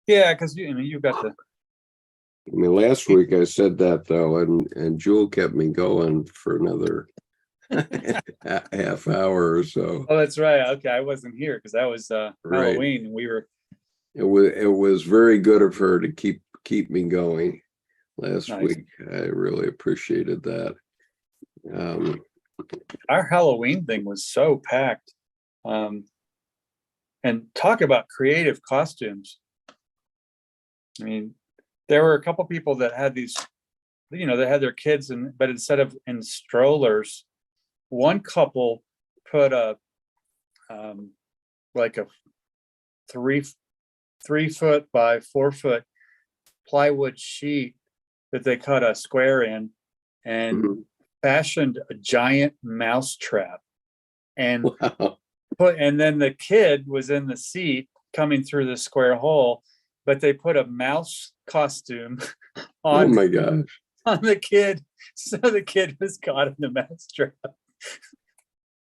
Yeah, because you got the. I mean, last week I said that though, and Jewel kept me going for another half hour or so. Oh, that's right. Okay, I wasn't here because that was Right. Halloween, and we were. It was very good of her to keep me going last Nice. week. I really appreciated that. Our Halloween thing was so packed. And talk about creative costumes. I mean, there were a couple people that had these, they had their kids but instead of in strollers, one couple put a like a 3 foot by 4 foot plywood sheet that they cut a square in and fashioned a giant mouse trap. And wow. and then the kid was in the seat coming through the square hole, but they put a mouse costume on. Oh my gosh. On the kid, so the kid was caught in the mouse trap.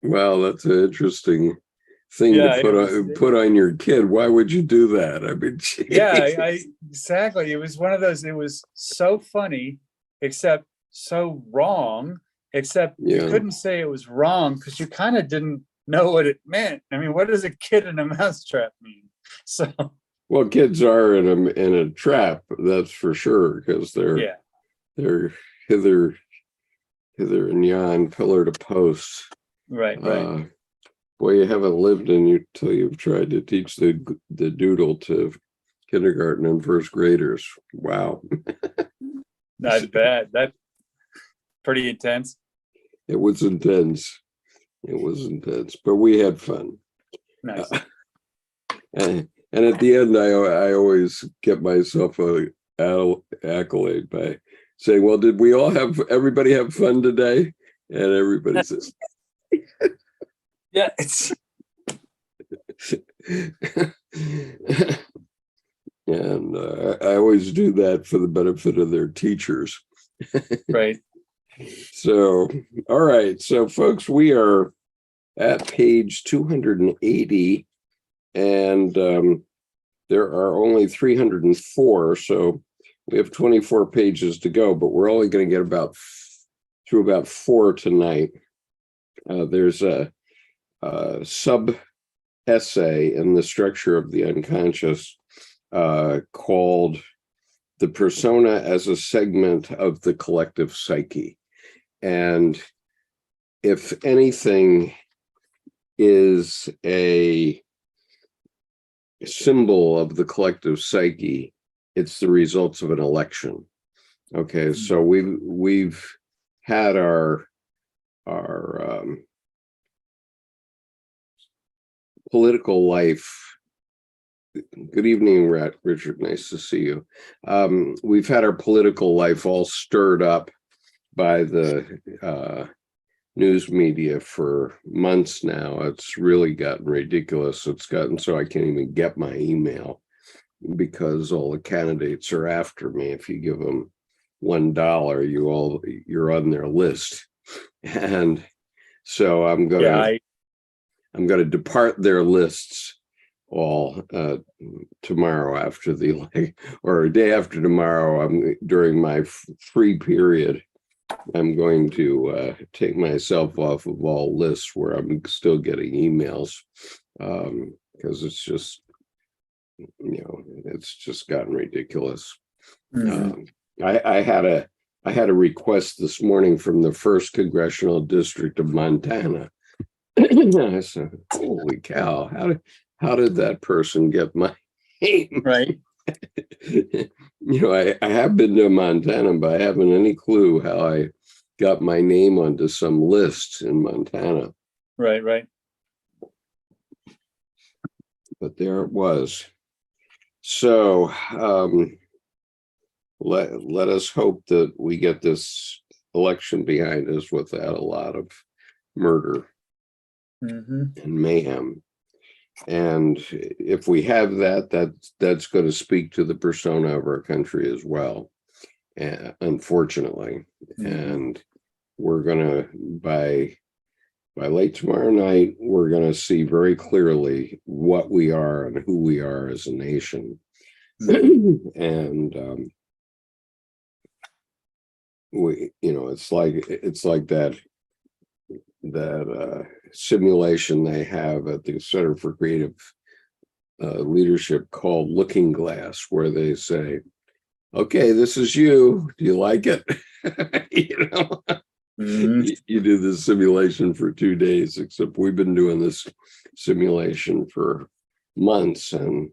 Well, that's an interesting thing to put on your kid. Why would you do that? I mean, geez. Yeah, exactly. It was one of those. It was so funny, except so wrong. Except you couldn't say it was wrong because you kind of didn't know what it meant. I mean, what does a kid in a mousetrap mean? So, well, kids are in a trap, that's for sure, because they're hither and yon, pillar to post. Right. Boy, you haven't lived until you've tried to teach the doodle to kindergarten and first graders. Wow. Not bad. That's pretty intense. It was intense, but we had fun. Nice. And at the end, I always get myself an accolade by saying, well, did everybody have fun today? And everybody says, yeah, it's. And I always do that for the benefit of their teachers. Right. So, all right. So, folks, we are at page 280, and there are only 304. So we have 24 pages to go, but we're only going to get through about 4 tonight. There's a sub essay in the structure of the unconscious called "The Persona as a Segment of the Collective Psyche." And if anything is a symbol of the collective psyche, it's the results of an election. Okay, so we've had our political life. Good evening, Richard. Nice to see you. We've had our political life all stirred up by the news media for months now. It's really gotten ridiculous. It's gotten so I can't even get my email because all the candidates are after me. If you give them $1, you're on their list, and so I'm going to depart their lists all tomorrow after or a day after tomorrow. During my free period, I'm going to take myself off of all lists where I'm still getting emails, because it's just, it's just gotten ridiculous. Mm-hmm. I had a request this morning from the 1st Congressional District of Montana. I said, "Holy cow! How did that person get my name?" Right. I have been to Montana, but I haven't any clue how I got my name onto some list in Montana. Right. But there it was. So let us hope that we get this election behind us without a lot of murder and mayhem. And if we have that's going to speak to the persona of our country as well, unfortunately. And we're going to, by late tomorrow night, we're going to see very clearly what we are and who we are as a nation. And it's like that simulation they have at the Center for Creative Leadership called Looking Glass, where they say, okay, this is you. Do you like it? You do this simulation for 2 days, except we've been doing this simulation for months. And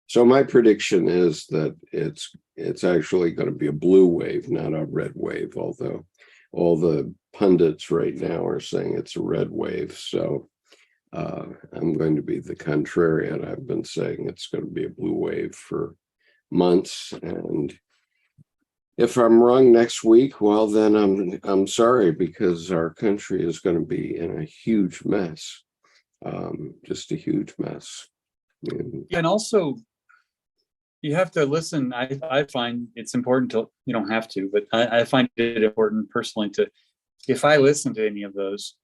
so my prediction is that it's actually going to be a blue wave, not a red wave, although all the pundits right now are saying it's a red wave. So I'm going to be the contrarian. I've been saying it's going to be a blue wave for months, and if I'm wrong next week, well, then I'm sorry, because our country is going to be in a huge mess, just a huge mess. And also, you have to listen. I find it's important to, you don't have to, but I find it important personally to, if I listen to any of those,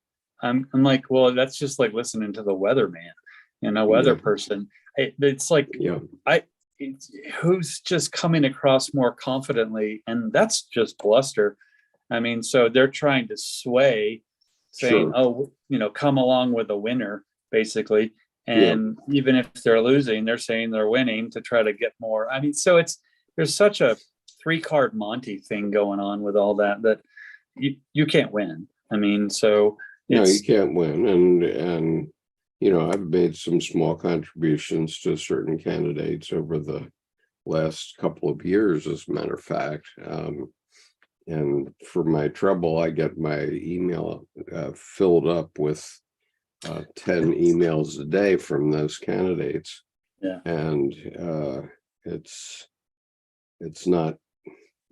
I'm like, well, that's just like listening to the weatherman and a weather person. It's like, who's just coming across more confidently, and that's just bluster. I mean, so they're trying to sway, saying, oh, come along with a winner, basically. And even if they're losing, they're saying they're winning to try to get more. I mean, so there's such a 3-card Monte thing going on with all that you can't win. I mean, so no, you can't win. And I've made some small contributions to certain candidates over the last couple of years, as a matter of fact. And for my trouble, I get my email filled up with 10 emails a day from those candidates. Yeah. And it's not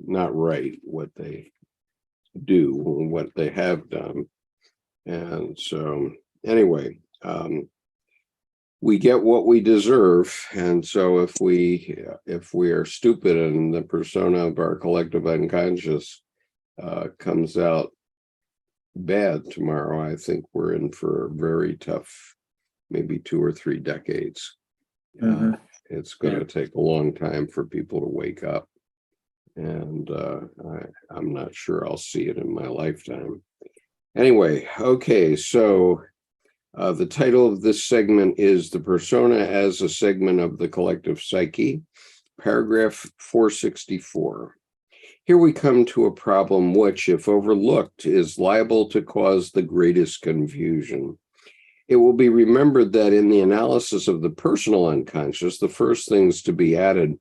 right what they do, what they have done. And so anyway, we get what we deserve. And so if we are stupid and the persona of our collective unconscious comes out bad tomorrow, I think we're in for a very tough, maybe 2 or 3 decades. It's going to take a long time for people to wake up. And I'm not sure I'll see it in my lifetime. Anyway, okay, so the title of this segment is The Persona as a Segment of the Collective Psyche, paragraph 464. Here we come to a problem which, if overlooked, is liable to cause the greatest confusion. It will be remembered that in the analysis of the personal unconscious, the first things to be added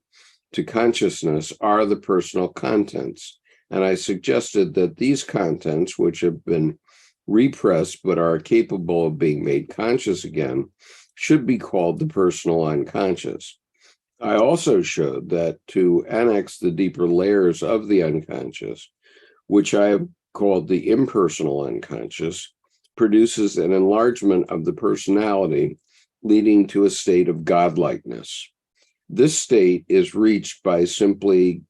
to consciousness are the personal contents. And I suggested that these contents, which have been repressed but are capable of being made conscious again, should be called the personal unconscious. I also showed that to annex the deeper layers of the unconscious, which I have called the impersonal unconscious, produces an enlargement of the personality, leading to a state of godlikeness. This state is reached by simply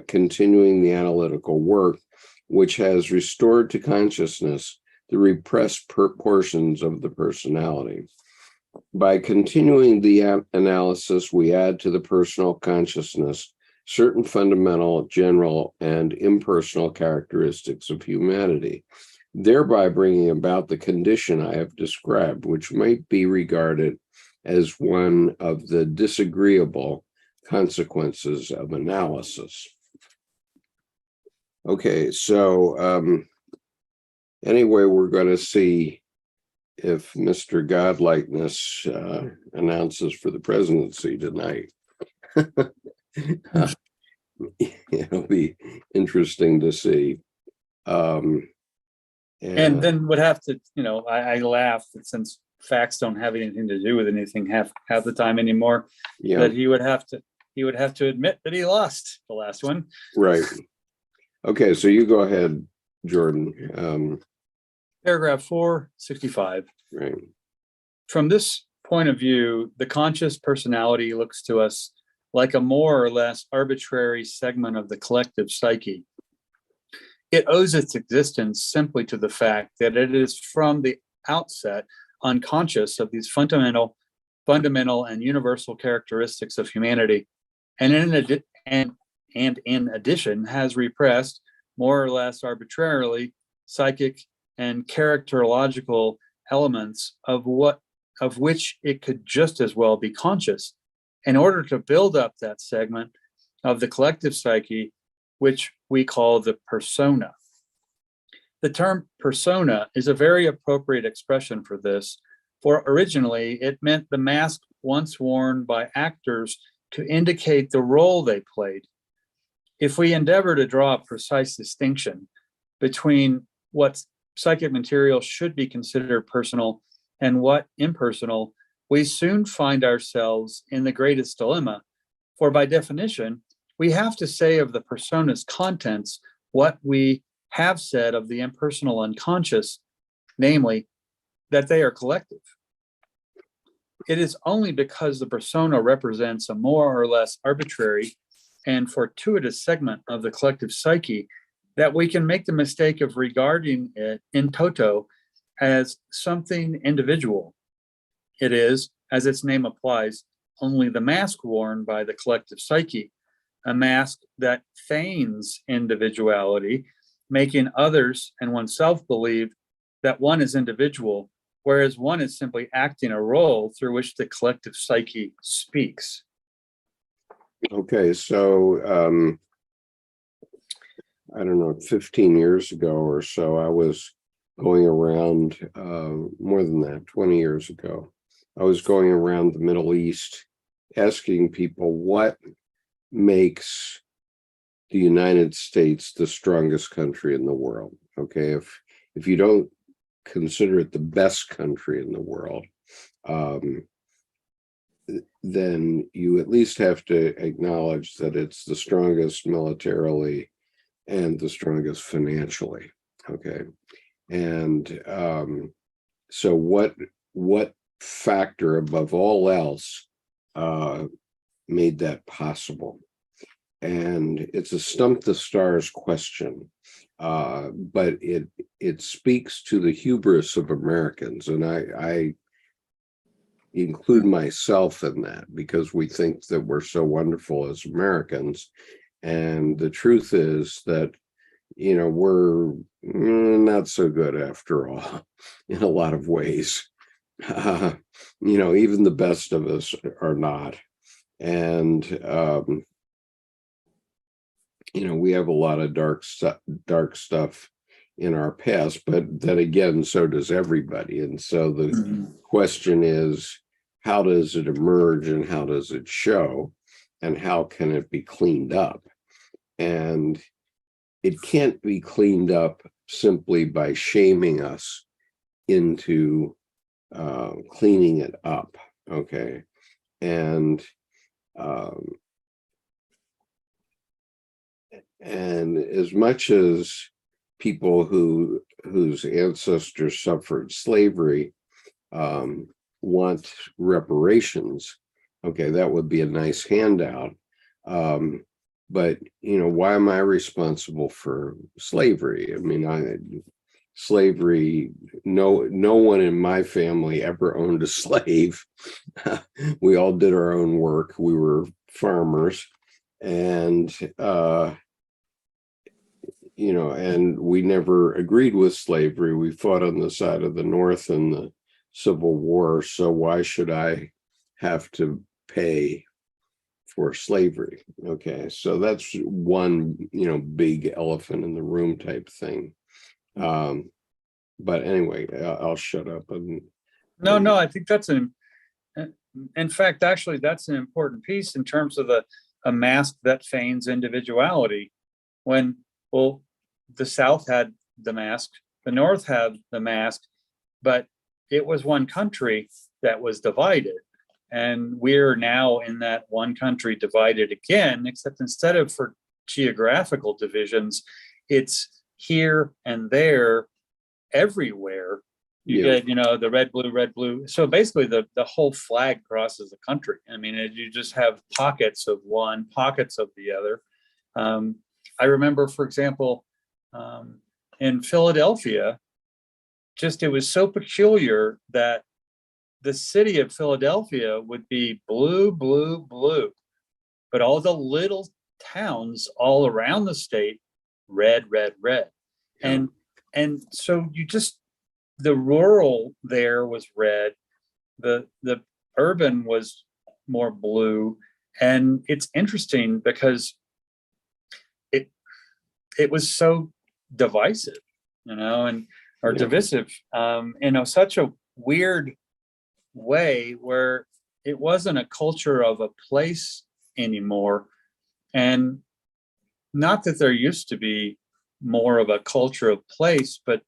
continuing the analytical work, which has restored to consciousness the repressed portions of the personality. By continuing the analysis, we add to the personal consciousness certain fundamental, general, and impersonal characteristics of humanity, thereby bringing about the condition I have described, which might be regarded as one of the disagreeable consequences of analysis. Okay, so anyway, we're going to see if Mr. Godlikeness announces for the presidency tonight. It'll be interesting to see. And then would have to, I laugh that since facts don't have anything to do with anything half the time anymore, that he would have to admit that he lost the last one. Right. Okay, so you go ahead, Jordan. Paragraph 465. Right. From this point of view, the conscious personality looks to us like a more or less arbitrary segment of the collective psyche. It owes its existence simply to the fact that it is from the outset unconscious of these fundamental fundamental and universal characteristics of humanity, and in addition has repressed, more or less arbitrarily, psychic and characterological elements of which it could just as well be conscious, in order to build up that segment of the collective psyche, which we call the persona. The term persona is a very appropriate expression for this, for originally it meant the mask once worn by actors to indicate the role they played. If we endeavor to draw a precise distinction between what psychic material should be considered personal and what impersonal, we soon find ourselves in the greatest dilemma, for by definition, we have to say of the persona's contents what we have said of the impersonal unconscious, namely, that they are collective. It is only because the persona represents a more or less arbitrary and fortuitous segment of the collective psyche that we can make the mistake of regarding it in toto as something individual. It is, as its name applies, only the mask worn by the collective psyche, a mask that feigns individuality, making others and oneself believe that one is individual, whereas one is simply acting a role through which the collective psyche speaks. Okay, so I don't know, 15 years ago or so, I was going around, more than that, 20 years ago, I was going around the Middle East asking people what makes the United States the strongest country in the world. Okay, if you don't consider it the best country in the world, then you at least have to acknowledge that it's the strongest militarily and the strongest financially. Okay, and so what factor above all else made that possible? And it's a stump the stars question, but it speaks to the hubris of Americans, and I include myself in that, because we think that we're so wonderful as Americans, and the truth is that, you know, we're not so good after all in a lot of ways. You know, even the best of us are not, and you know, we have a lot of dark stuff in our past, but then again, so does everybody. And so the question is, how does it emerge and how does it show, and how can it be cleaned up? And it can't be cleaned up simply by shaming us into cleaning it up. Okay, and as much as people whose ancestors suffered slavery want reparations, okay, that would be a nice handout. But you know, why am I responsible for slavery? I mean, slavery, no one in my family ever owned a slave. We all did our own work. We were farmers, and you know, and we never agreed with slavery. We fought on the side of the North in the Civil War, so why should I have to pay for slavery? Okay, so that's one, you know, big elephant in the room type thing. But anyway, I'll shut up. No, I think that's in fact, actually, that's an important piece in terms of a mask that feigns individuality. When, well, the South had the mask, the North had the mask, but it was one country that was divided. And we're now in that one country divided again, except instead of for geographical divisions, it's here and there, everywhere. You get, you know, the red, blue. So basically the whole flag crosses the country. I mean, you just have pockets of one, pockets of the other. I remember, for example, in Philadelphia, just it was so peculiar that the city of Philadelphia would be blue, blue, blue, but all the little towns all around the state, red, red, red. Yeah. And so the rural there was red, the urban was more blue. And it's interesting because it was so divisive, or divisive, in such a weird way, where it wasn't a culture of a place anymore. And not that there used to be more of a culture of place, but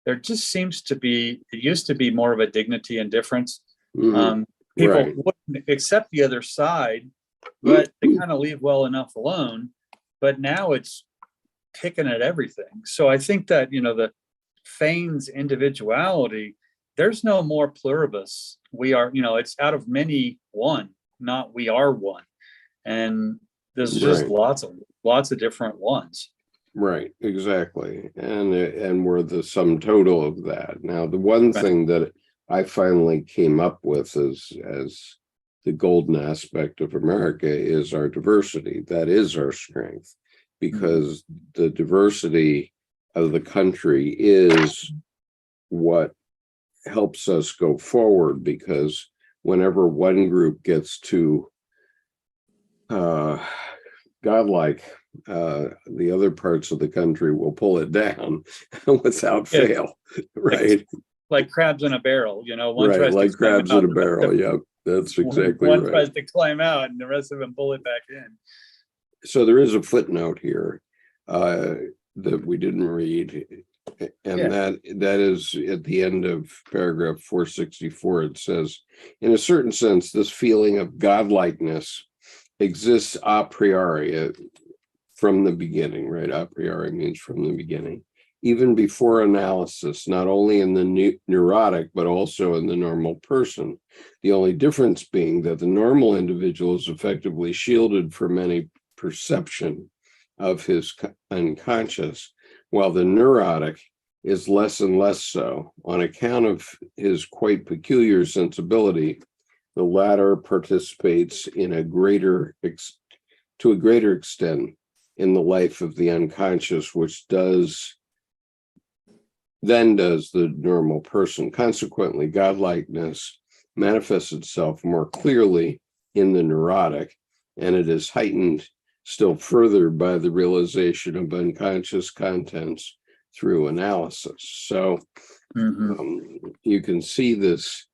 there just seems to be, it used to be more of a dignity and difference. People wouldn't accept the other side, but they kind of leave well enough alone. But now it's picking at everything. So I think that, the feigns individuality, there's no more pluribus. We are, it's out of many one, not we are one. And there's just lots of different ones. Right, exactly. And we're the sum total of that. Now, the one thing that I finally came up with as the golden aspect of America is our diversity. That is our strength, because the diversity of the country is what helps us go forward, because whenever one group gets too godlike, the other parts of the country will pull it down without fail, right? Like crabs in a barrel, one right, tries like to climb crabs out, in a barrel. Yeah, that's exactly one right. tries to climb out and the rest of them pull it back in. So there is a footnote here that we didn't read, and that is at the end of paragraph 464. It says, in a certain sense, this feeling of godlikeness exists a priori, from the beginning, right? A priori means from the beginning, even before analysis, not only in the neurotic, but also in the normal person. The only difference being that the normal individual is effectively shielded from any perception of his unconscious, while the neurotic is less and less so. On account of his quite peculiar sensibility, the latter participates to a greater extent in the life of the unconscious, which does the normal person. Consequently, godlikeness manifests itself more clearly in the neurotic, and it is heightened still further by the realization of unconscious contents through analysis. So you can see this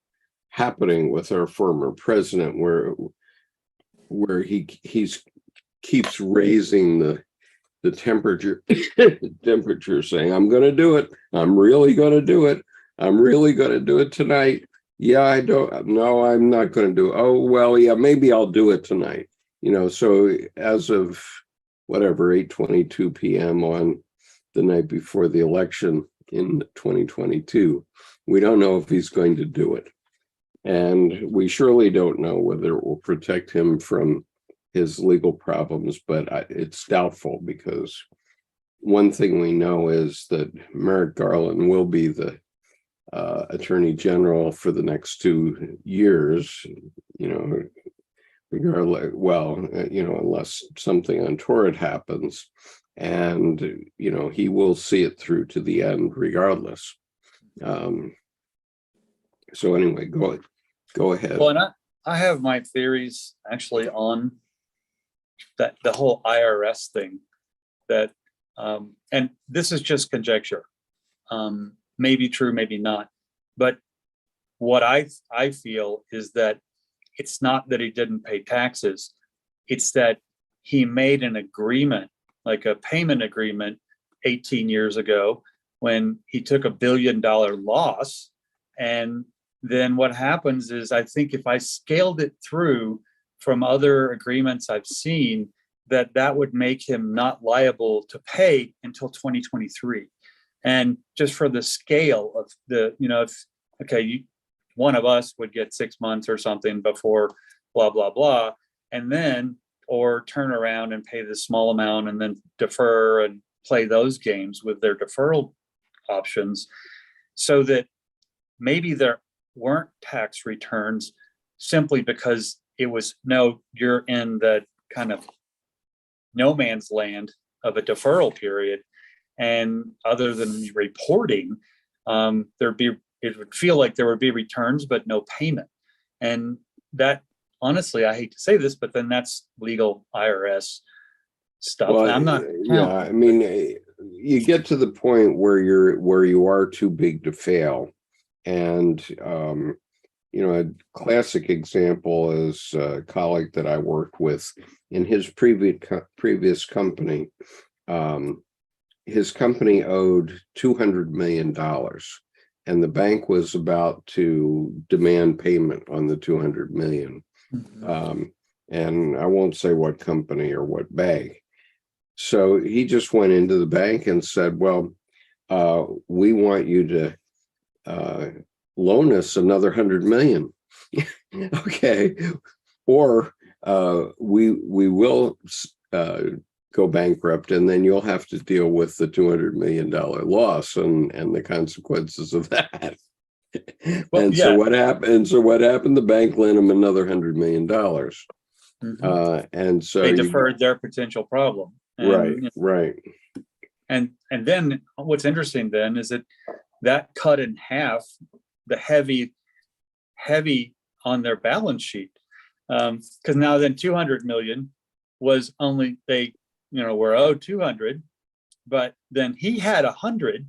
happening with our former president, where he keeps raising the temperature, saying, I'm going to do it. I'm really going to do it. I'm really going to do it tonight. Yeah, no, I'm not going to do it. Oh, well, yeah, maybe I'll do it tonight. So as of 8:22 p.m. on the night before the election in 2022, we don't know if he's going to do it. And we surely don't know whether it will protect him from his legal problems, but it's doubtful, because one thing we know is that Merrick Garland will be the Attorney General for the next 2 years, regardless, unless something untoward happens, and he will see it through to the end regardless. So anyway, go ahead. Well, and I have my theories actually on that, the whole IRS thing, that and this is just conjecture, maybe true, maybe not, but what I feel is that it's not that he didn't pay taxes, it's that he made an agreement, like a payment agreement 18 years ago, when he took $1 billion loss. And then what happens is, I think if I scaled it through from other agreements I've seen, that would make him not liable to pay until 2023. And just for the scale of the, one of us would get 6 months or something before blah, blah, blah, and then, or turn around and pay the small amount and then defer and play those games with their deferral options, so that maybe weren't tax returns simply because it was, no, you're in the kind of no man's land of a deferral period. And other than reporting, it would feel like there would be returns, but no payment. And that, honestly, I hate to say this, but then that's legal IRS stuff. Well, I'm not. yeah, I mean, you get to the point where you are too big to fail. And, a classic example is a colleague that I worked with in his previous company. His company owed $200 million, and the bank was about to demand payment on the $200 million. Mm-hmm. And I won't say what company or what bank. So he just went into the bank and said, well, we want you to loan us another $100 million. Okay. Or we will go bankrupt, and then you'll have to deal with the $200 million loss and the consequences of that. Well, and yeah. so what happened? The bank lent him another $100 million. Mm-hmm. And so they deferred their potential problem. And, right. And then what's interesting then is that cut in half the heavy on their balance sheet. Because now then 200 million was only, they were owed 200, but then he had 100,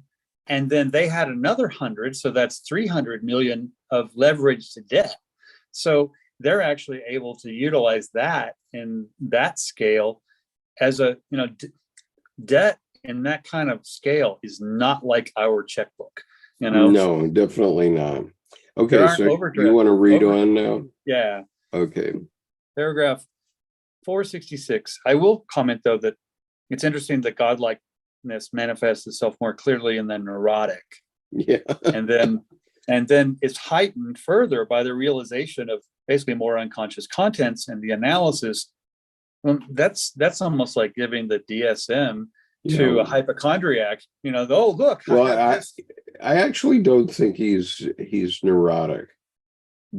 and then they had another 100, so that's 300 million of leverage to debt. So they're actually able to utilize that in that scale as a debt in that kind of scale is not like our checkbook. No, definitely not. Okay, so you want to read on now? Yeah. Okay. Paragraph 466. I will comment, though, that it's interesting that godlikeness manifests itself more clearly in the neurotic. Yeah. and then it's heightened further by the realization of basically more unconscious contents and the analysis. That's almost like giving the DSM to a hypochondriac. Oh, look. Well, I actually don't think he's neurotic,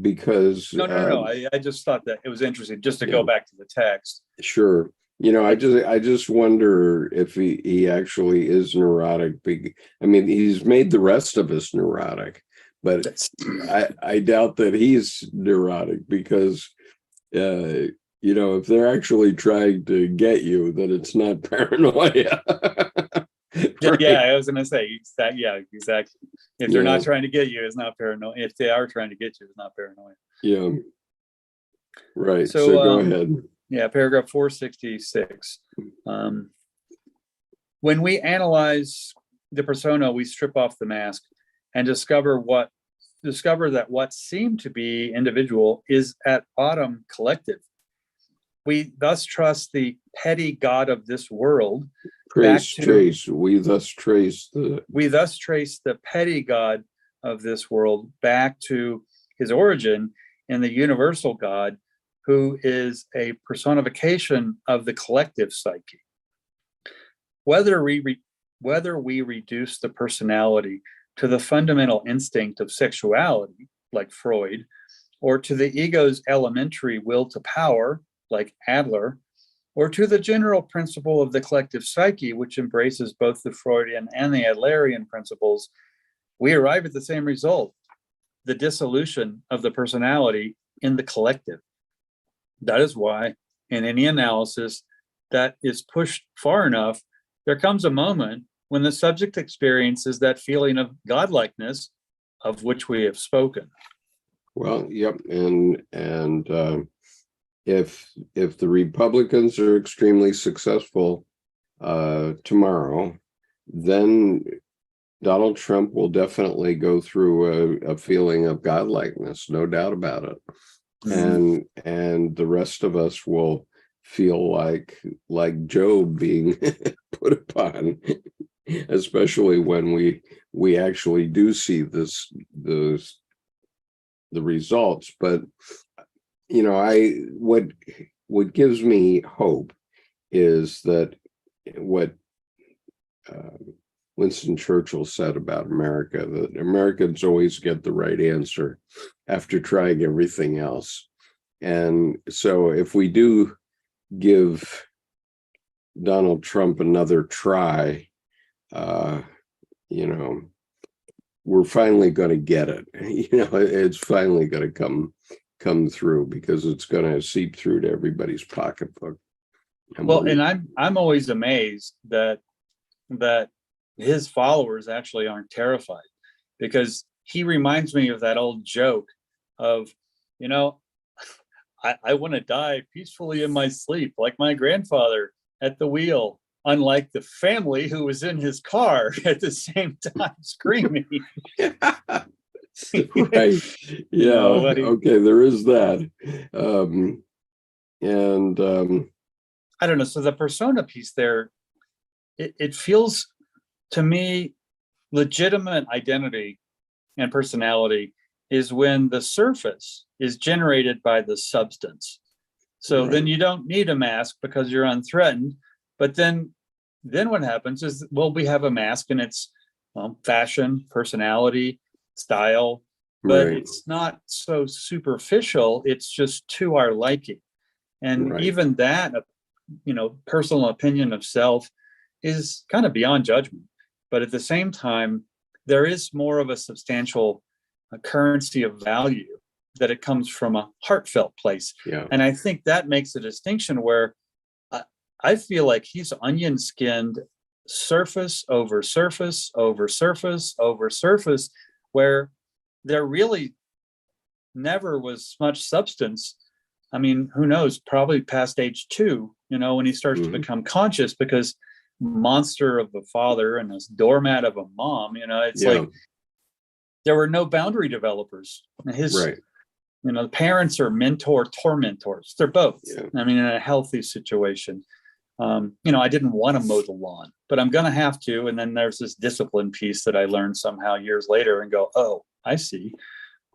because no. I just thought that it was interesting just to go back to the text. Sure. I just wonder if he actually is neurotic. I mean, he's made the rest of us neurotic, but I doubt that he's neurotic, because if they're actually trying to get you, then it's not paranoia. Right? Yeah, I was going to say that. Yeah, exactly. If they're not trying to get you, it's not paranoia. If they are trying to get you, it's not paranoia. Yeah. Right. So go ahead. Yeah, paragraph 466. When we analyze the persona, we strip off the mask and discover that what seemed to be individual is at bottom collective. We thus trust the petty god of this world. We thus trace the petty god of this world back to his origin in the universal God, who is a personification of the collective psyche. Whether we reduce the personality to the fundamental instinct of sexuality, like Freud, or to the ego's elementary will to power, like Adler, or to the general principle of the collective psyche, which embraces both the Freudian and the Adlerian principles, we arrive at the same result: the dissolution of the personality in the collective. That is why, in any analysis that is pushed far enough, there comes a moment when the subject experiences that feeling of godlikeness of which we have spoken. Well, yep, and if the Republicans are extremely successful tomorrow, then Donald Trump will definitely go through a feeling of godlikeness, no doubt about it. Mm-hmm. And the rest of us will feel like Job being put upon, especially when we actually do see the results. But what gives me hope is that what Winston Churchill said about America, that Americans always get the right answer after trying everything else. And so if we do give Donald Trump another try, we're finally going to get it. It's finally going to come through, because it's going to seep through to everybody's pocketbook. And I'm always amazed that his followers actually aren't terrified, because he reminds me of that old joke of, I want to die peacefully in my sleep, like my grandfather at the wheel, unlike the family who was in his car at the same time screaming. Right. Yeah. Okay. There is that. I don't know. So the persona piece there, it feels to me legitimate identity and personality is when the surface is generated by the substance. So Right. Then you don't need a mask because you're unthreatened. But then what happens is, we have a mask, and it's fashion, personality, style, but Right. it's not so superficial. It's just to our liking. And Right. even that, personal opinion of self is kind of beyond judgment. But at the same time, there is more of a substantial currency of value, that it comes from a heartfelt place. Yeah. And I think that makes a distinction where I feel like he's onion skinned, surface over surface over surface over surface, where there really never was much substance. I mean, who knows, probably past age 2, when he starts to become conscious, because monster of a father and this doormat of a mom, it's like there were no boundary developers. His Right. the parents are mentor tormentors. They're both. Yeah. I mean, in a healthy situation. I didn't want to mow the lawn, but I'm going to have to. And then there's this discipline piece that I learned somehow years later, and go, oh, I see.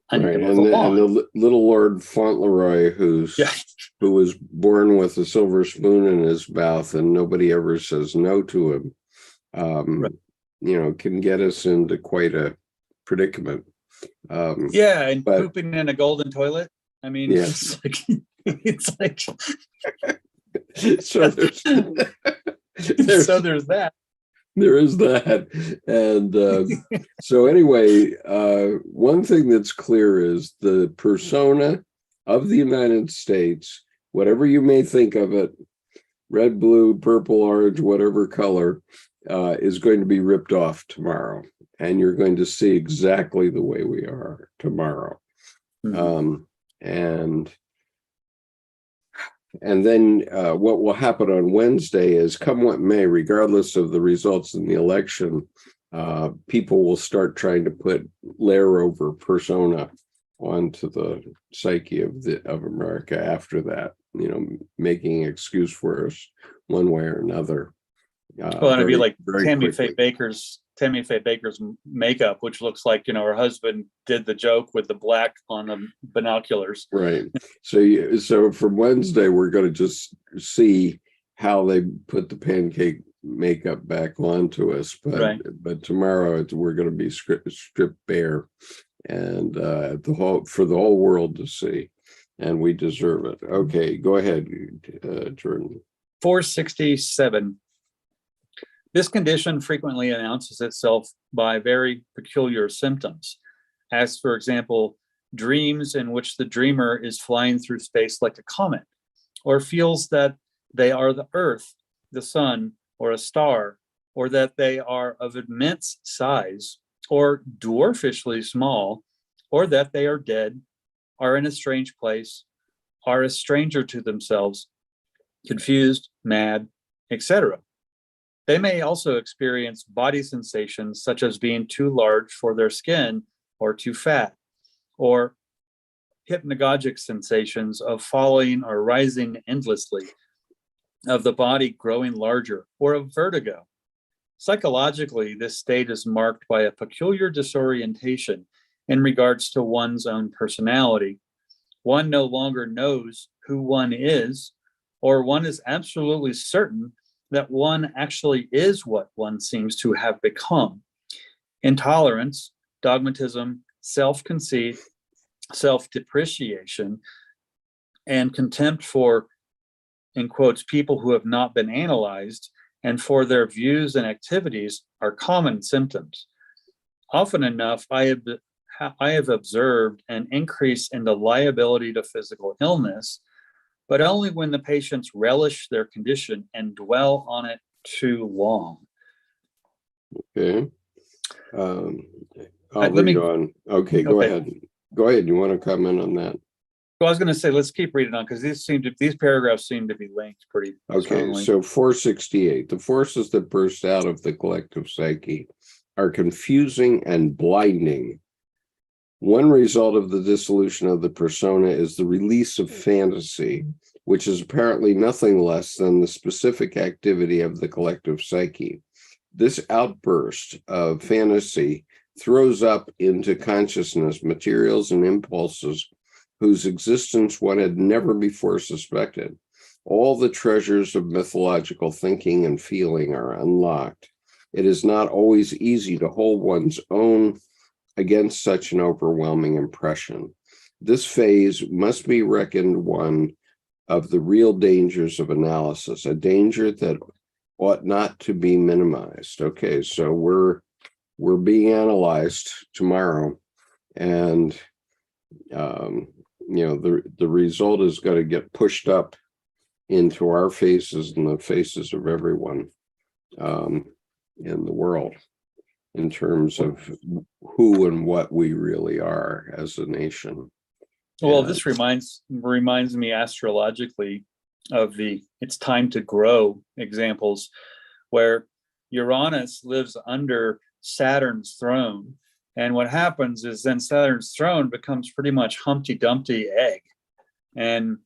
I need to mow the lawn. And the little Lord Fauntleroy, who was born with a silver spoon in his mouth, and nobody ever says no to him, can get us into quite a predicament. And pooping in a golden toilet. I mean, it's like so there's that. There is that. And so anyway, one thing that's clear is the persona of the United States, whatever you may think of it, red, blue, purple, orange, whatever color, is going to be ripped off tomorrow. And you're going to see exactly the way we are tomorrow. Mm-hmm. And then what will happen on Wednesday is, come what may, regardless of the results in the election, people will start trying to put layer over persona onto the psyche of America after that, making an excuse for us one way or another. Well, it'd be like Tammy Faye Baker's makeup, which looks like, her husband did the joke with the black on the binoculars. Right. So from Wednesday, we're going to just see how they put the pancake makeup back onto us. But tomorrow we're going to be stripped bare, and for the whole world to see, and we deserve it. Okay, go ahead, Jordan. 467. This condition frequently announces itself by very peculiar symptoms, as, for example, dreams in which the dreamer is flying through space like a comet, or feels that they are the Earth, the sun, or a star, or that they are of immense size, or dwarfishly small, or that they are dead, are in a strange place, are a stranger to themselves, confused, mad, etc. They may also experience body sensations such as being too large for their skin or too fat, or hypnagogic sensations of falling or rising endlessly, of the body growing larger, or of vertigo. Psychologically, this state is marked by a peculiar disorientation in regards to one's own personality. One no longer knows who one is, or one is absolutely certain that one actually is what one seems to have become. Intolerance, dogmatism, self-conceit, self-depreciation, and contempt for, in quotes, people who have not been analyzed and for their views and activities are common symptoms. Often enough, I have observed an increase in the liability to physical illness, but only when the patients relish their condition and dwell on it too long. Okay. I'll read on. Okay, go ahead. Go ahead. You want to comment on that? Well, I was going to say, let's keep reading on because these paragraphs seem to be linked pretty strongly. So 468, the forces that burst out of the collective psyche are confusing and blinding. One result of the dissolution of the persona is the release of fantasy, which is apparently nothing less than the specific activity of the collective psyche. This outburst of fantasy throws up into consciousness materials and impulses whose existence one had never before suspected. All the treasures of mythological thinking and feeling are unlocked. It is not always easy to hold one's own against such an overwhelming impression. This phase must be reckoned one of the real dangers of analysis, a danger that ought not to be minimized. Okay, so we're being analyzed tomorrow, and the result is going to get pushed up into our faces and the faces of everyone in the world in terms of who and what we really are as a nation. Well, this reminds me astrologically of the "it's time to grow" examples, where Uranus lives under Saturn's throne. And what happens is then Saturn's throne becomes pretty much Humpty Dumpty egg. And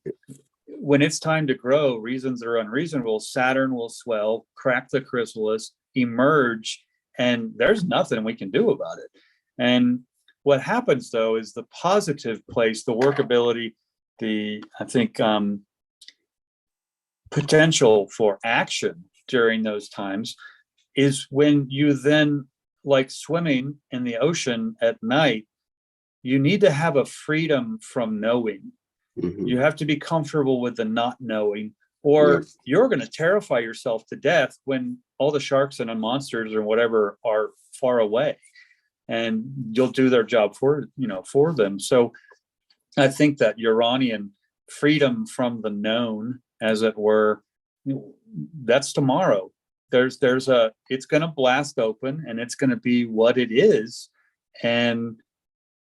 when it's time to grow, reasons are unreasonable, Saturn will swell, crack the chrysalis, emerge, and there's nothing we can do about it. And what happens, though, is the positive place, the workability, potential for action during those times is when you then, like swimming in the ocean at night, you need to have a freedom from knowing. Mm-hmm. You have to be comfortable with the not knowing, or you're going to terrify yourself to death when all the sharks and monsters or whatever are far away, and you'll do their job for them. So I think that Uranian freedom from the known, as it were, that's tomorrow. It's going to blast open and it's going to be what it is. And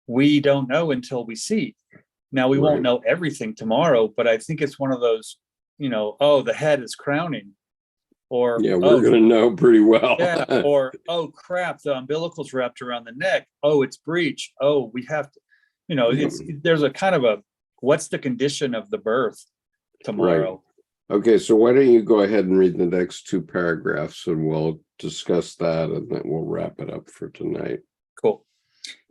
we don't know until we see. Now, we won't know everything tomorrow, but I think it's one of those, the head is crowning. Or we're going to know pretty well. Or, oh, crap, the umbilical's wrapped around the neck. Oh, it's breech. Oh, we have to, there's a kind of a, what's the condition of the birth tomorrow? Right. Okay, so why don't you go ahead and read the next two paragraphs and we'll discuss that and then we'll wrap it up for tonight. Cool.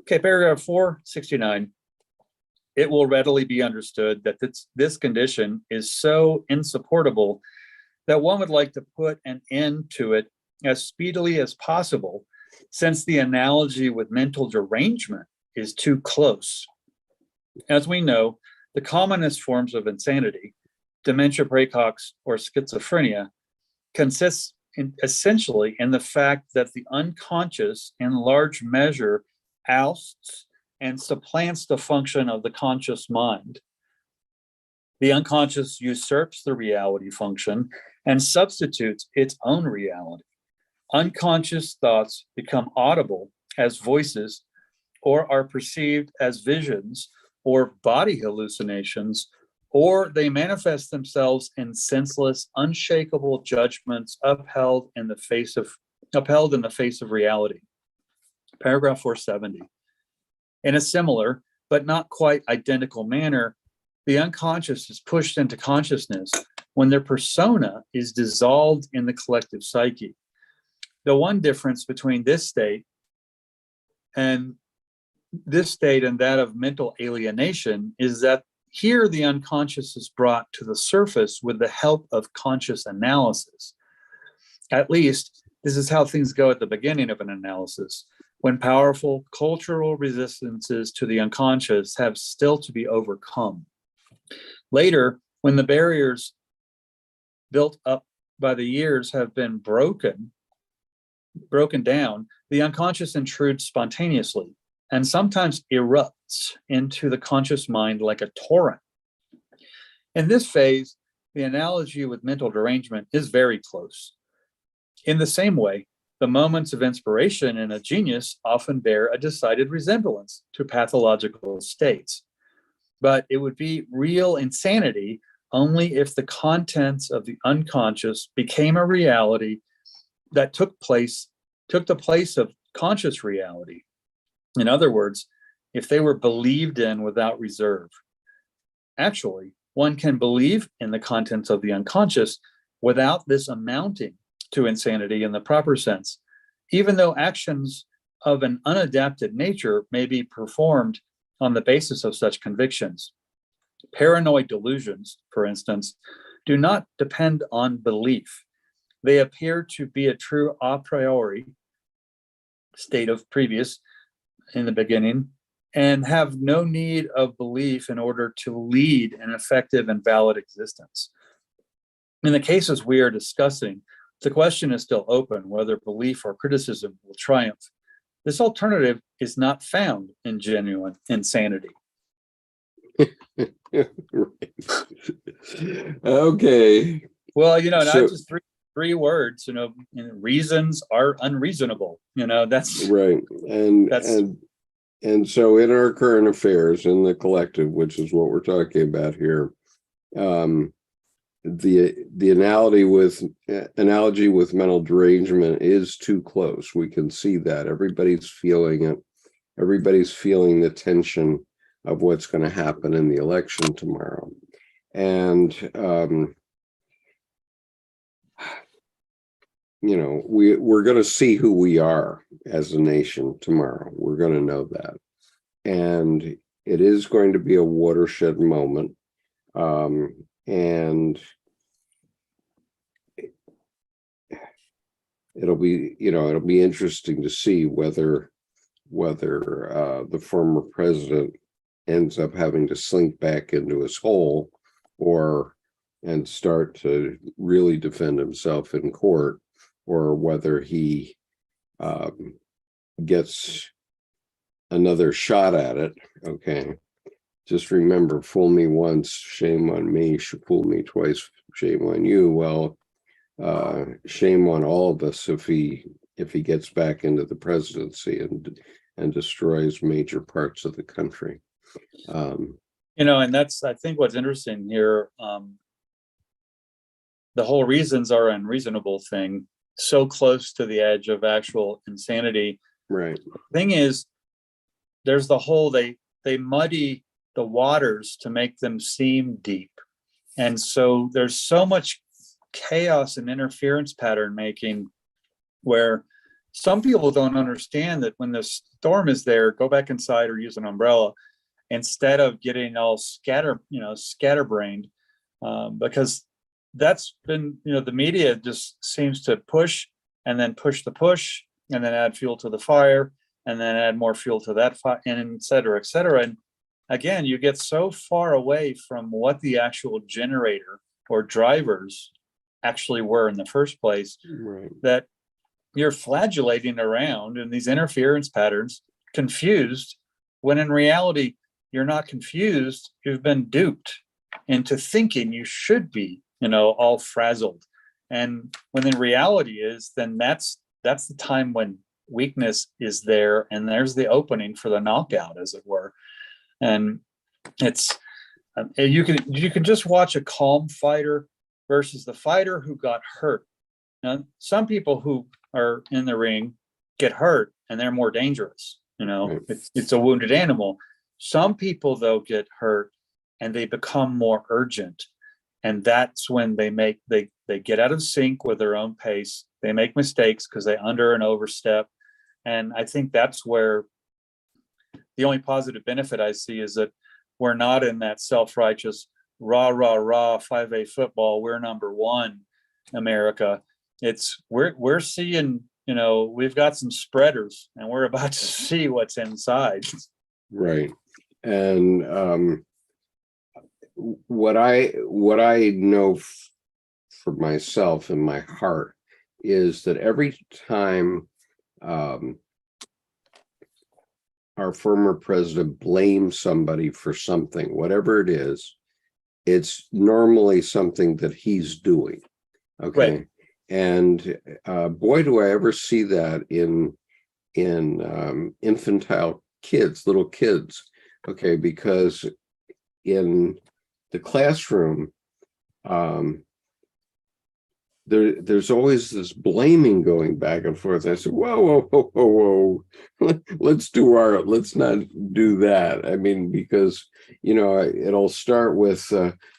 Okay, paragraph 469. It will readily be understood that this condition is so insupportable that one would like to put an end to it as speedily as possible, since the analogy with mental derangement is too close. As we know, the commonest forms of insanity, dementia praecox or schizophrenia, consists essentially in the fact that the unconscious in large measure ousts and supplants the function of the conscious mind. The unconscious usurps the reality function and substitutes its own reality. Unconscious thoughts become audible as voices, or are perceived as visions or body hallucinations, or they manifest themselves in senseless, unshakable judgments upheld in the face of reality. Paragraph 470. In a similar, but not quite identical manner, the unconscious is pushed into consciousness when their persona is dissolved in the collective psyche. The one difference between this state and that of mental alienation is that here the unconscious is brought to the surface with the help of conscious analysis. At least, this is how things go at the beginning of an analysis, when powerful cultural resistances to the unconscious have still to be overcome. Later, when the barriers built up by the years have been broken down, the unconscious intrudes spontaneously and sometimes erupts into the conscious mind like a torrent. In this phase, the analogy with mental derangement is very close. In the same way, the moments of inspiration in a genius often bear a decided resemblance to pathological states. But it would be real insanity only if the contents of the unconscious became a reality that took the place of conscious reality. In other words, if they were believed in without reserve. Actually, one can believe in the contents of the unconscious without this amounting to insanity in the proper sense, even though actions of an unadapted nature may be performed on the basis of such convictions. Paranoid delusions, for instance, do not depend on belief. They appear to be a true a priori state of previous in the beginning and have no need of belief in order to lead an effective and valid existence. In the cases we are discussing, the question is still open whether belief or criticism will triumph. This alternative is not found in genuine insanity. Okay. Well, not just three words, reasons are unreasonable. That's right. And so in our current affairs in the collective, which is what we're talking about here, the analogy with mental derangement is too close. We can see that everybody's feeling it. Everybody's feeling the tension of what's going to happen in the election tomorrow. And, we're going to see who we are as a nation tomorrow. We're going to know that. And it is going to be a watershed moment. And it'll be interesting to see whether the former president ends up having to slink back into his hole and start to really defend himself in court, or whether he gets another shot at it. Okay. Just remember, fool me once, shame on me. Fool me twice, shame on you. Well, shame on all of us if he gets back into the presidency and destroys major parts of the country. And that's, I think, what's interesting here. The whole reasons are unreasonable thing, so close to the edge of actual insanity. Right. The thing is, there's the whole, they muddy the waters to make them seem deep. And so there's so much chaos and interference pattern making where some people don't understand that when the storm is there, go back inside or use an umbrella instead of getting all scatterbrained, because that's been, the media just seems to push and then push the push and then add fuel to the fire and then add more fuel to that fire, and et cetera, et cetera. And again, you get so far away from what the actual generator or drivers actually were in the first place, right, that you're flagellating around in these interference patterns, confused, when in reality, you're not confused. You've been duped into thinking you should be, all frazzled. And when the reality is, then that's the time when weakness is there, and there's the opening for the knockout, as it were. And it's you can just watch a calm fighter versus the fighter who got hurt. Now, some people who are in the ring get hurt and they're more dangerous. Right. It's a wounded animal. Some people, though, get hurt and they become more urgent. And that's when they get out of sync with their own pace. They make mistakes because they under and overstep. And I think that's where the only positive benefit I see is that we're not in that self-righteous, rah, rah, rah, 5A football, we're number one America. we're seeing, we've got some spreaders and we're about to see what's inside. Right. And what I know for myself in my heart is that every time our former president blames somebody for something, whatever it is, it's normally something that he's doing. Okay. Right. And boy, do I ever see that in infantile kids, little kids. Okay, because in the classroom, there's always this blaming going back and forth. I said, whoa. Let's not do that. I mean, because, it'll start with,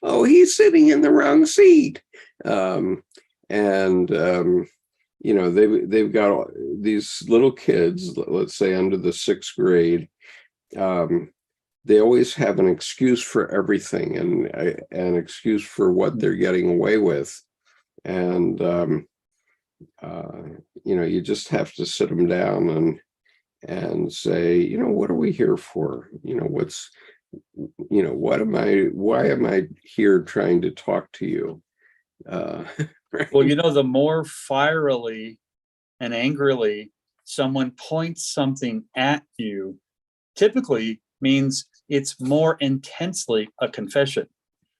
oh, he's sitting in the wrong seat. They've got these little kids, let's say under the 6th grade. They always have an excuse for everything and an excuse for what they're getting away with. And, you just have to sit them down and say, what are we here for? Why am I here trying to talk to you? Right? Well, the more fierily and angrily someone points something at you, typically means it's more intensely a confession.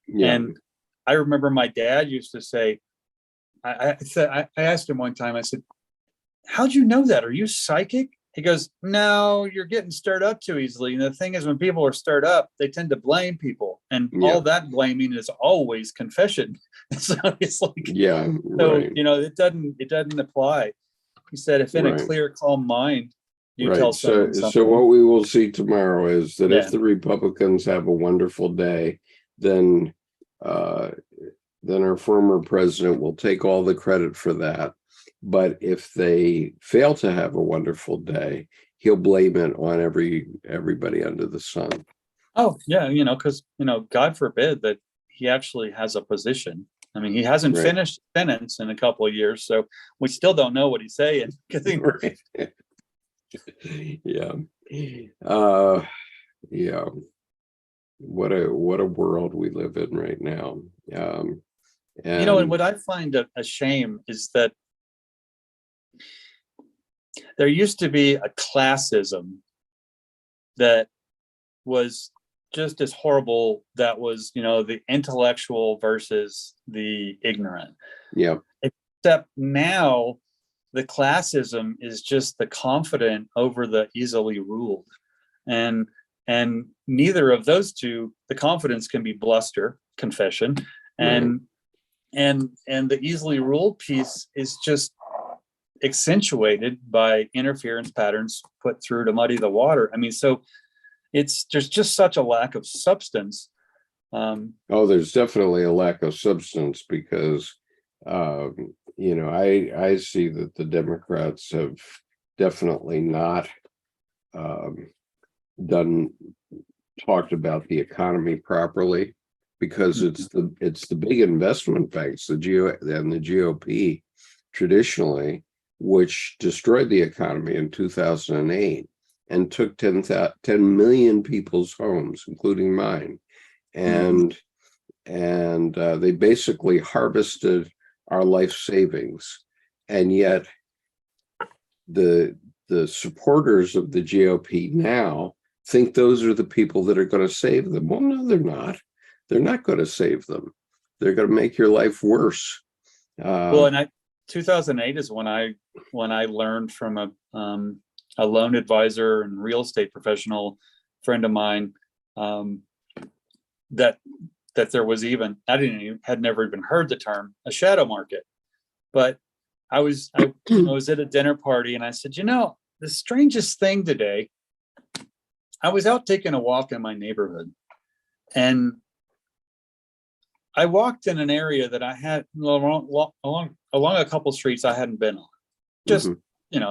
Yeah. And I remember my dad used to say, I asked him one time, I said, how'd you know that? Are you psychic? He goes, no, you're getting stirred up too easily. And the thing is, when people are stirred up, they tend to blame people. And all that blaming is always confession. So it's like, yeah, so, right. it doesn't apply. He said, if in a clear, calm mind, you tell someone something. So what we will see tomorrow is that if the Republicans have a wonderful day, then our former president will take all the credit for that. But if they fail to have a wonderful day, he'll blame it on everybody under the sun. Oh, yeah, because, God forbid that he actually has a position. I mean, he hasn't finished sentence in a couple of years, so we still don't know what he's saying. Yeah. Yeah. What a world we live in right now. And what I find a shame is that there used to be a classism that was just as horrible. That was, the intellectual versus the ignorant. Yeah. Except now the classism is just the confident over the easily ruled. And neither of those two, the confidence can be bluster, confession, and the easily ruled piece is just accentuated by interference patterns put through to muddy the water. I mean, so there's just such a lack of substance. There's definitely a lack of substance because I see that the Democrats have definitely not talked about the economy properly, because it's the big investment banks, the GOP traditionally, which destroyed the economy in 2008 and took 10 million people's homes, including mine. And they basically harvested our life savings. And yet the supporters of the GOP now think those are the people that are going to save them. Well, no, they're not. They're not going to save them. They're going to make your life worse. 2008 is when I learned from a loan advisor and real estate professional friend of mine that there was even, had never even heard the term, a shadow market. But I was at a dinner party and I said, the strangest thing today, I was out taking a walk in my neighborhood and I walked in an area that I had along a couple streets I hadn't been on. Just,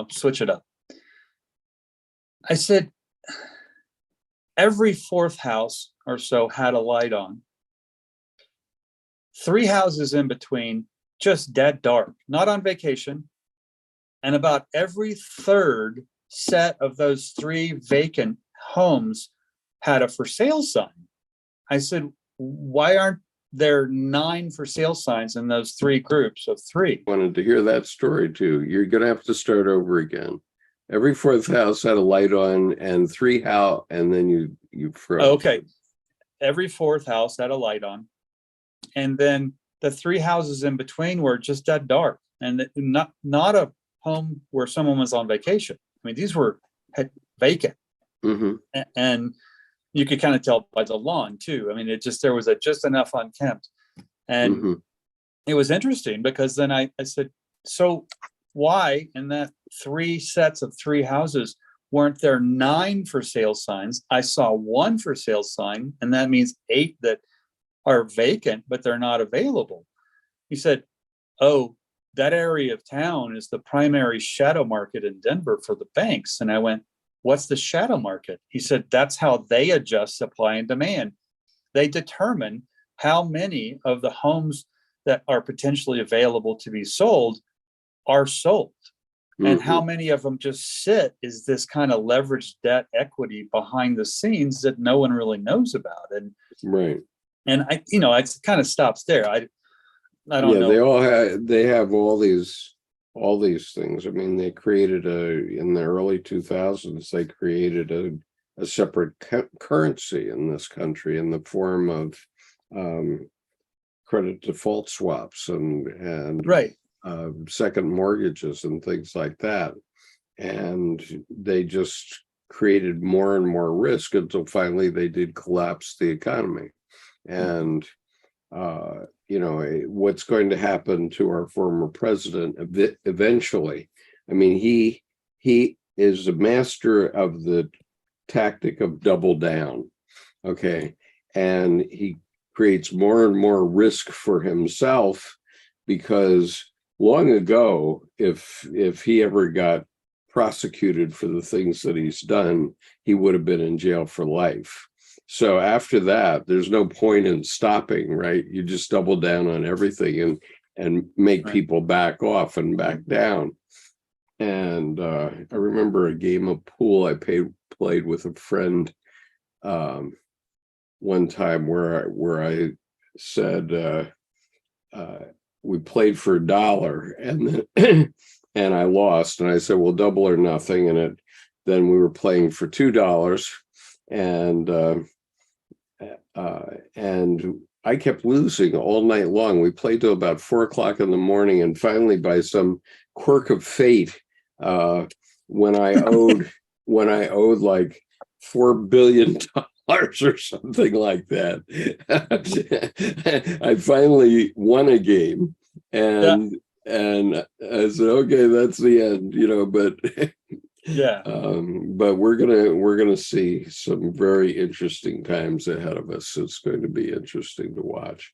switch it up. I said, every fourth house or so had a light on. 3 houses in between just dead dark, not on vacation. And about every third set of those 3 vacant homes had a for sale sign. I said, why aren't there 9 for sale signs in those 3 groups of 3? Wanted to hear that story too. You're going to have to start over again. Every 4th house had a light on, and 3 how, and then you froze. Okay. Every 4th house had a light on. And then the 3 houses in between were just dead dark, and not a home where someone was on vacation. I mean, these were vacant. Mm-hmm. And you could kind of tell by the lawn too. I mean, there was just enough unkempt. And it was interesting because then I said, so why in that 3 sets of 3 houses weren't there 9 for sale signs? I saw 1 for sale sign, and that means 8 that are vacant, but they're not available. He said, oh, that area of town is the primary shadow market in Denver for the banks. And I went, what's the shadow market? He said, that's how they adjust supply and demand. They determine how many of the homes that are potentially available to be sold are sold. And how many of them just sit is this kind of leveraged debt equity behind the scenes that no one really knows about. And right. And it kind of stops there. I don't know. They have all these things. I mean, they created in the early 2000s, they created a separate currency in this country in the form of credit default swaps and right. Second mortgages and things like that. And they just created more and more risk until finally they did collapse the economy. And what's going to happen to our former president eventually? I mean, he is a master of the tactic of double down. Okay. And he creates more and more risk for himself, because long ago, if he ever got prosecuted for the things that he's done, he would have been in jail for life. So after that, there's no point in stopping, right? You just double down on everything and make people back off and back down. And I remember a game of pool I played with a friend one time where I said we played for $1 and then and I lost, and I said, well, double or nothing. And then we were playing for $2, and I kept losing all night long. We played till about 4:00 in the morning, and finally, by some quirk of fate, when I owed like $4 billion or something like that, I finally won a game, and I said, okay, that's the end, but yeah. But we're gonna see some very interesting times ahead of us. It's going to be interesting to watch.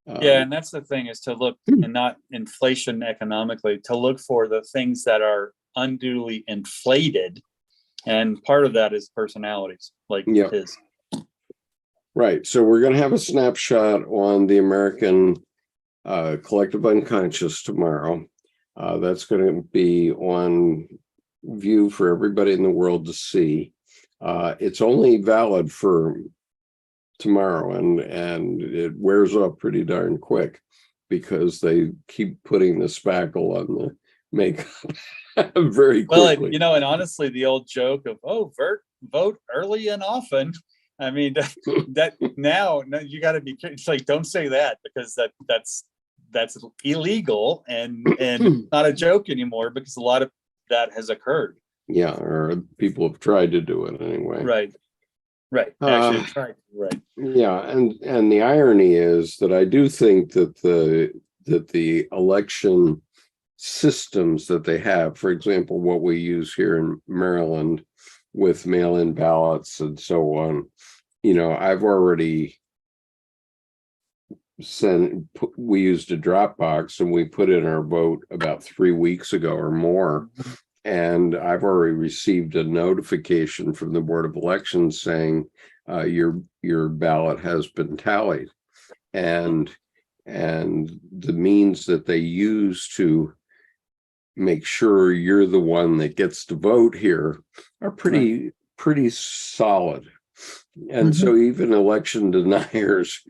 And that's the thing, is to look, and not inflation economically, to look for the things that are unduly inflated, and part of that is personalities, like his. Right. So we're going to have a snapshot on the American collective unconscious tomorrow. That's going to be on view for everybody in the world to see. It's only valid for tomorrow, and it wears off pretty darn quick because they keep putting the spackle on the makeup very quickly. Well, and honestly, the old joke of, vote early and often. I mean, that now you got to be. It's like, don't say that, because that's illegal and not a joke anymore, because a lot of that has occurred. Yeah, or people have tried to do it anyway. Right. Actually, tried. Right. Yeah, and the irony is that I do think that the election systems that they have, for example, what we use here in Maryland with mail-in ballots and so on, I've already we used a Dropbox and we put in our vote about 3 weeks ago or more. And I've already received a notification from the Board of Elections saying your ballot has been tallied. And and the means that they use to make sure you're the one that gets to vote here are pretty solid. And so even election deniers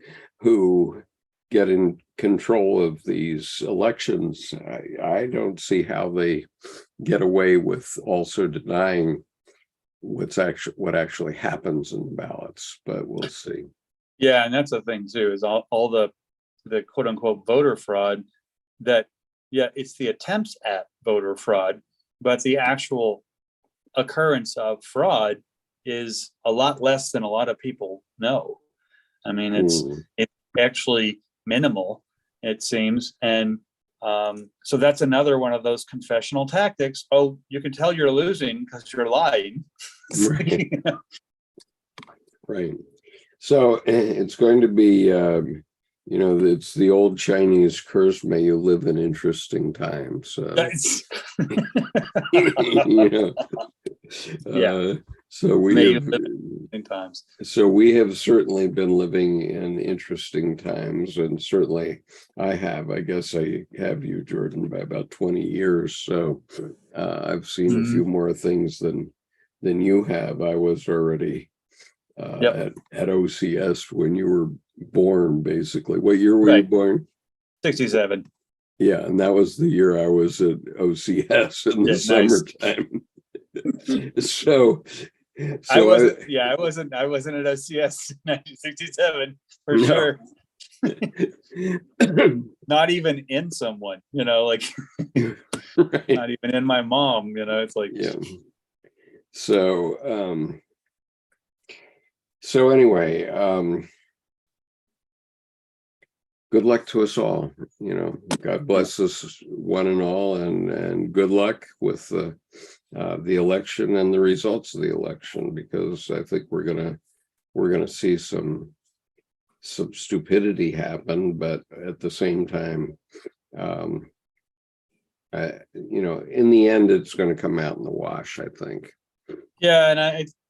who get in control of these elections, I don't see how they get away with also denying what actually happens in the ballots, but we'll see. Yeah, and that's the thing too, is all the quote unquote voter fraud that, yeah, it's the attempts at voter fraud, but the actual occurrence of fraud is a lot less than a lot of people know. I mean, it's actually minimal, it seems. And so that's another one of those confessional tactics. Oh, you can tell you're losing because you're lying. Right. Right. So it's going to be, it's the old Chinese curse, may you live in interesting times. Yeah. So we may have, you live in interesting times. So we have certainly been living in interesting times, and certainly I guess I have you, Jordan, by about 20 years. So I've seen a few more things than you have. I was already at OCS when you were born, basically. What year were you born? 67. Yeah, and that was the year I was at OCS in the summertime. So I wasn't at OCS in 1967 for sure. Not even in someone, like right. Not even in my mom, it's like, yeah. So anyway, good luck to us all. God bless us one and all, and good luck with the election and the results of the election, because I think we're gonna see some stupidity happen, but at the same time, in the end, it's going to come out in the wash, I think. Yeah, and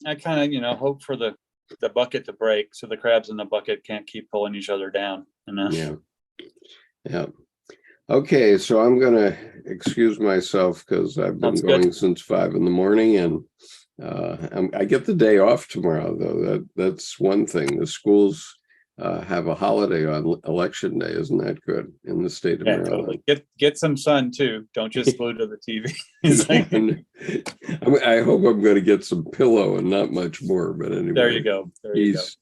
I kind of hope for the bucket to break, so the crabs in the bucket can't keep pulling each other down. Yeah. Okay, so I'm going to excuse myself because I've been going since 5 a.m, and I get the day off tomorrow, though. That's one thing. The schools have a holiday on election day. Isn't that good in the state of Maryland? Totally. Get some sun too. Don't just glue to the TV. I hope I'm going to get some pillow and not much more. But anyway, there you go.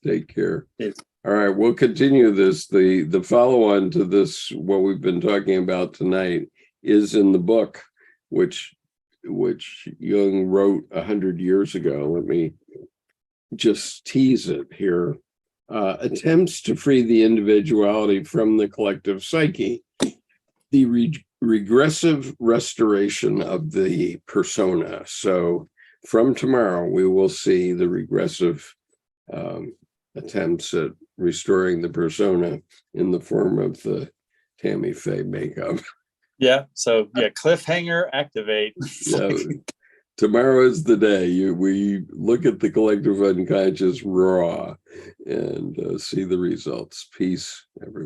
Take care. Peace. All right, we'll continue this. The follow-on to this, what we've been talking about tonight, is in the book, which Jung wrote 100 years ago. Let me just tease it here. Attempts to free the individuality from the collective psyche, the regressive restoration of the persona. So from tomorrow, we will see the regressive attempts at restoring the persona in the form of the Tammy Faye makeup. Yeah. So cliffhanger activate. Tomorrow is the day we look at the collective unconscious raw and see the results. Peace, everyone.